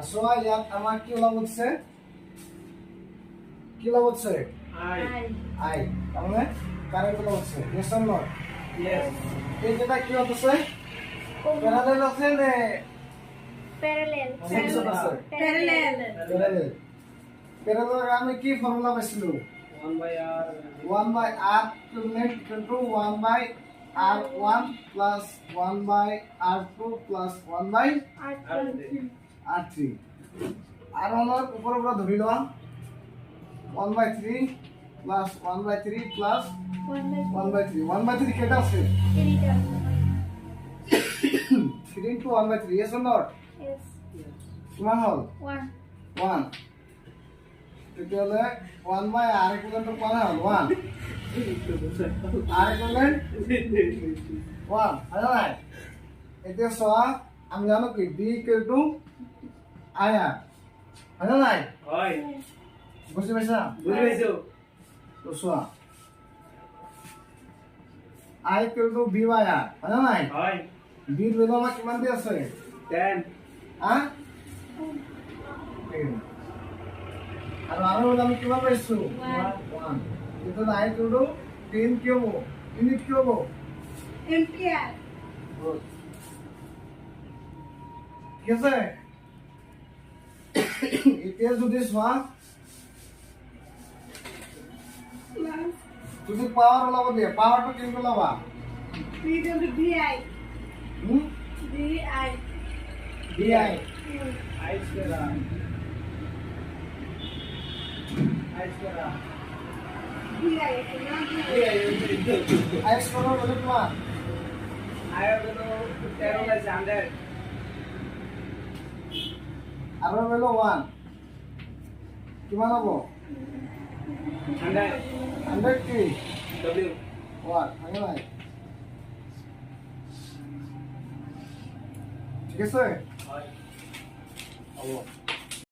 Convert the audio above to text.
So ইয়াত আমাৰ কি ওলাব দিছে কি ওলাব দিছে আই তাৰমানে কারেন্ট ওলাব দিছে ইয়েস অর নট Yes. এই যেটা কি হচ্ছে প্যারালাল আছে নে Parallel. সেকশন আছে প্যারালাল আমি কি ফর্মুলা পাইছিলো 1 by R. 1 by r equivalent equal to 1 by r1 plus 1 by r2 plus 1 by r3 r1 এর উপর উপর ধরি লওয়া 1 by 3 plus 1 by 3 plus 1 by 3 1 by 3 কেটা আছে 3 into 1 by 3 yes or not Yes. কিমান হল 1. 1 তেতিয়াহলে 1 by r equivalent কোন হল 1 r equivalent 1 হয় নাই এতিয়া সোয়া আমি জানো কি d equal to i r হয় নাই Hoy. বুঝতে পারছা বুঝি পাইছো? তো সোয়া i equal to b by r হয় নাই Hoy. b এর ভ্যালু আমার কিমান দি আছে 10. হ্যাঁ আর আর হলো আমি কিমান পাইছো 1 কিন্তু i equal to 10 কি হবো ইউনিট কি হবো Ampere. Good. ঠিক আছে এতিয়া যদি সোয়া যদি পাওয়ার ওলাব দিয়ে পাওয়ারটা কেমন ওলাবা DI. Hmm DI. di I square R. I square R. DI. x করো বলে তোমার I have to know 10 less 100. আর হলো 1 কিমান হবো 100. 100 কি W. 1 হয় নাই ঠিক আছে Hoy. হবো